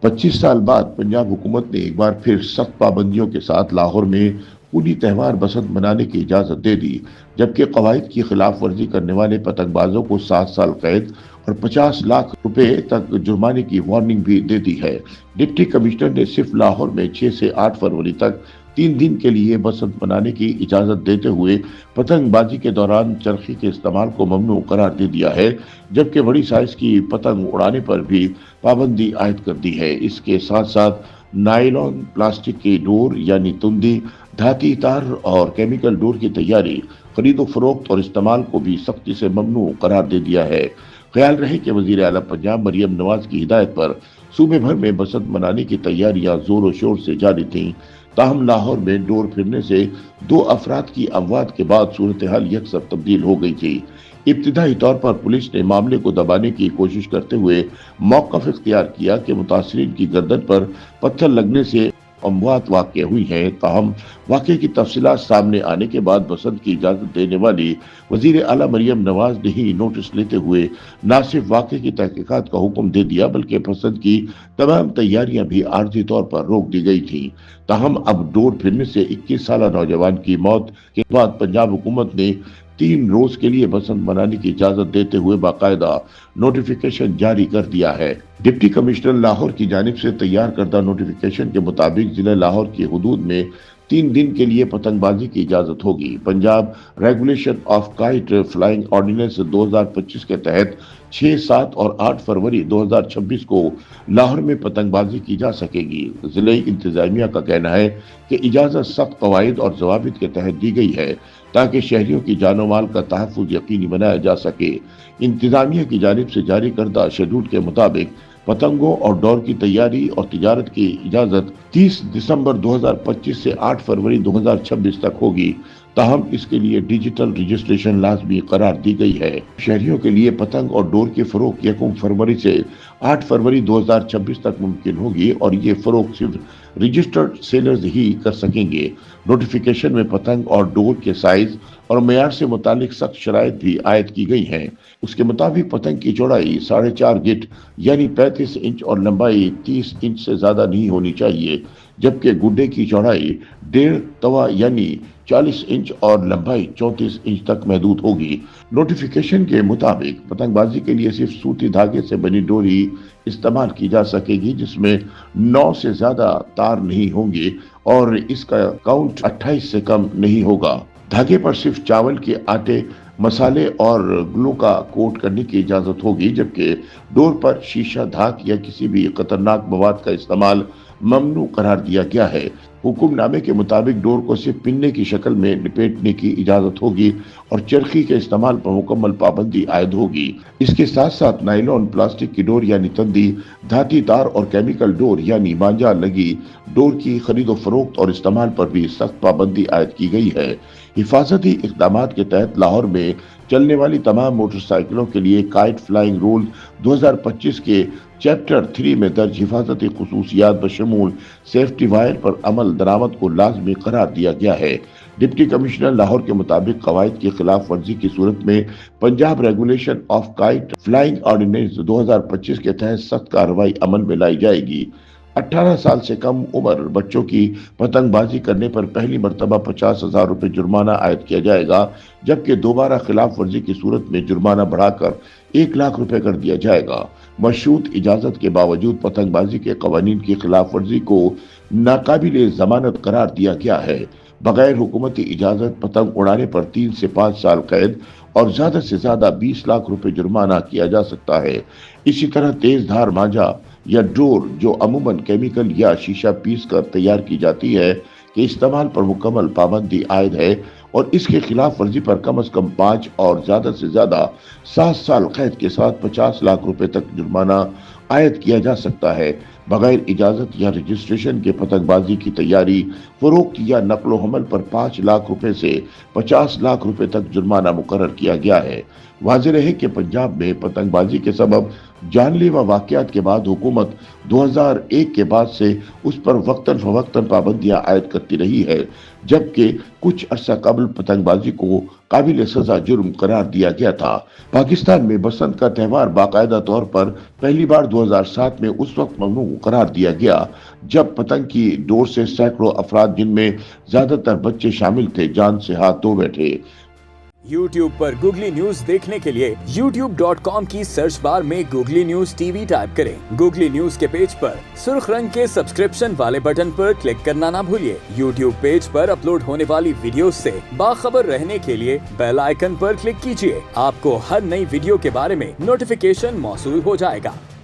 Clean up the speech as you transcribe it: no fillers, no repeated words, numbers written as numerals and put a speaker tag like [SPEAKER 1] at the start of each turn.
[SPEAKER 1] 25 साल बाद पंजाब हुकूमत ने एक बार फिर सख्त पाबंदियों के साथ लाहौर में कुली त्योहार बसंत मनाने की इजाजत दे दी, जबकि कवायद की खिलाफ वर्जी करने वाले पतंगबाजों को 7 साल कैद और 50 लाख रुपए तक जुर्माने की वार्निंग भी दे दी है। डिप्टी कमिश्नर ने सिर्फ लाहौर में 6 से 8 फरवरी तक 3 दिन के लिए बसंत मनाने की इजाजत देते हुए पतंगबाजी के दौरान चरखी के इस्तेमाल को ममनू करार दे दिया है, जबकि बड़ी साइज की पतंग उड़ाने पर भी पाबंदी आयद कर दी है। इसके साथ साथ नायलॉन, प्लास्टिक की डोर यानी तुंदी, धाती तार और केमिकल डोर की तैयारी, खरीदो फरोख्त और इस्तेमाल को भी सख्ती से ममनू करार दे दिया है। ख्याल रहे कि वजीर आला पंजाब मरियम नवाज की हिदायत पर सूबे भर में बसंत मनाने की तैयारियां जोरों शोर से जारी थीं। ताहम लाहौर में डोर फिरने से 2 अफराद की अमवात के बाद सूरत हाल यकसर तब्दील हो गई थी। इब्तिदाई तौर पर पुलिस ने मामले को दबाने की कोशिश करते हुए मौक़िफ़ इख्तियार किया कि मुतासरीन की गर्दन पर पत्थर लगने से अमवात वाक़या हुई है। ताहम वाक़े की तफसीलात सामने आने के बाद बसंत की इजाज़त देने वाली वज़ीर आला मरियम नवाज ने ही नोटिस लेते हुए न सिर्फ वाक़े की तहकीकात का हुक्म दे दिया, बल्कि बसंत की तमाम तैयारियां भी आर्जी तौर पर रोक दी गई थी। ताहम अब डोर फिरने से 21 साल नौजवान की मौत के बाद पंजाब हुकूमत ने 3 रोज के लिए बसंत मनाने की इजाजत देते हुए बाकायदा नोटिफिकेशन जारी कर दिया है। डिप्टी कमिश्नर लाहौर की जानिब से तैयार करदा नोटिफिकेशन के मुताबिक जिला लाहौर की हुदूद में 3 दिन के लिए पतंगबाजी की इजाजत होगी। Punjab regulation of kite flying ordinance 2025 के तहत 6, 7 और 8 फरवरी 2026 को लाहौर में पतंगबाजी की जा सकेगी। जिले इंतजामिया का कहना है कि इजाजत सख्त कवायद और जवाबित के तहत दी गई है ताकि शहरियों की जानो माल का तहफ़्फ़ुज़ यकीनी बनाया जा सके। इंतजामिया की जानिब से जारी करदा शेड्यूल के मुताबिक पतंगों और डोर की तैयारी और तिजारत की इजाजत 30 दिसंबर 2025 से 8 फरवरी 2026 तक होगी। ताहम इसके लिए डिजिटल रजिस्ट्रेशन लाजमी करार दी गई है। शहरियों के लिए पतंग और डोर की फरोख्त 1 फरवरी से 8 फरवरी 2026 तक मुमकिन होगी और ये फरोख्त सिर्फ रजिस्टर्ड सेलर्स ही कर सकेंगे। नोटिफिकेशन में पतंग और डोर के साइज और मेयार से मुतालिक सख्त शराइत भी आयद की गई हैं। उसके मुताबिक पतंग की चौड़ाई 4.5 गिट यानी 35 इंच और लंबाई 30 इंच से ज्यादा नहीं होनी चाहिए, जबकि गुड्डे की चौड़ाई 1.5 तवा यानी 40 इंच और लंबाई 34 इंच तक महदूद होगी। नोटिफिकेशन के मुताबिक पतंगबाजी के लिए सिर्फ सूती धागे से बनी डोरी इस्तेमाल की जा सकेगी, जिसमें 9 से ज्यादा तार नहीं होंगे और इसका काउंट 28 से कम नहीं होगा। धागे पर सिर्फ चावल के आटे, मसाले और ग्लू का कोट करने की इजाजत होगी, जबकि डोर पर शीशा, धाक या किसी भी खतरनाक मवाद का इस्तेमाल ममनू करार दिया गया है। हुक्मनामे के मुताबिक डोर को सिर्फ पिन्ने की शक्ल में लपेटने की इजाजत होगी और चरखी के इस्तेमाल पर मुकम्मल पाबंदी आयद होगी। इसके साथ साथ नायलॉन, प्लास्टिक की डोर यानी तंदी, धाती तार और केमिकल डोर यानी मांझा लगी डोर की खरीदो फरोख्त और इस्तेमाल पर भी सख्त पाबंदी आयद की गई है। हिफाजती इक़दाम के तहत लाहौर में चलने वाली तमाम मोटरसाइकिलों के लिए काइट फ्लाइंग रूल 2025 के चैप्टर 3 में दर्ज हिफाजती खुसूसियात बशमूल सेफ्टी वायर पर अमल दरामद को लाजमी करार दिया गया है। डिप्टी कमिश्नर लाहौर के मुताबिक कवायद की खिलाफ वर्जी की सूरत में Punjab regulation of kite flying ordinance 2025 के तहत सख्त कार्रवाई अमल में लाई जाएगी। 18 साल से कम उम्र बच्चों की पतंगबाजी करने पर पहली मरतबा 50,000 रुपए जुर्माना आयद किया जाएगा, जबकि दोबारा खिलाफ वर्जी की सूरत में जुर्माना बढ़ाकर 1 लाख रुपए कर दिया जाएगा। मशरूत इजाजत के बावजूद पतंगबाजी के कवानीन की खिलाफ वर्जी को नाकाबिले जमानत करार दिया गया है। बगैर हुकूमती इजाजत पतंग उड़ाने पर 3 से 5 साल कैद और ज्यादा से ज्यादा 20 लाख रुपए जुर्माना किया जा सकता है। इसी तरह तेज धार मांझा या डोर जो अमूमन केमिकल या शीशा पीस कर तैयार की जाती है के इस्तेमाल पर मुकम्मल पाबंदी आयद है और इसके खिलाफ वर्जी पर कम से कम 5 और ज्यादा से ज्यादा 7 साल कैद के साथ 50 लाख रुपए तक जुर्माना आयद किया जा सकता है। बगैर इजाजत या रजिस्ट्रेशन के पतंगबाजी की तैयारी, फरोख्त या नकलो हमल पर 5 लाख रुपए से 50 लाख रुपए तक जुर्माना मुकर्रर किया गया है। वाज़ेह रहे कि पंजाब में पतंगबाजी के सबब जानलेवा वाक़यात के बाद हुकूमत 2001 के बाद से उस पर वक्तन फवक्तन पाबंदियां आयद करती रही है, जबकि कुछ अरसा कबल पतंगबाजी को काबिल सजा जुर्म करार दिया गया था। पाकिस्तान में बसंत का त्यौहार बाकायदा तौर पर पहली बार 2007 में उस वक्त ममनू करार दिया गया जब पतंग की डोर से सैकड़ों अफराद, जिनमें ज्यादातर बच्चे शामिल थे, जान से हाथ धो बैठे।
[SPEAKER 2] YouTube पर गूगली न्यूज देखने के लिए youtube.com की सर्च बार में गूगली न्यूज टीवी टाइप करें। गूगली न्यूज के पेज पर सुर्ख रंग के सब्सक्रिप्शन वाले बटन पर क्लिक करना ना भूलिए। YouTube पेज पर अपलोड होने वाली वीडियोस से बाखबर रहने के लिए बेल आइकन पर क्लिक कीजिए। आपको हर नई वीडियो के बारे में नोटिफिकेशन मौसूल हो जाएगा।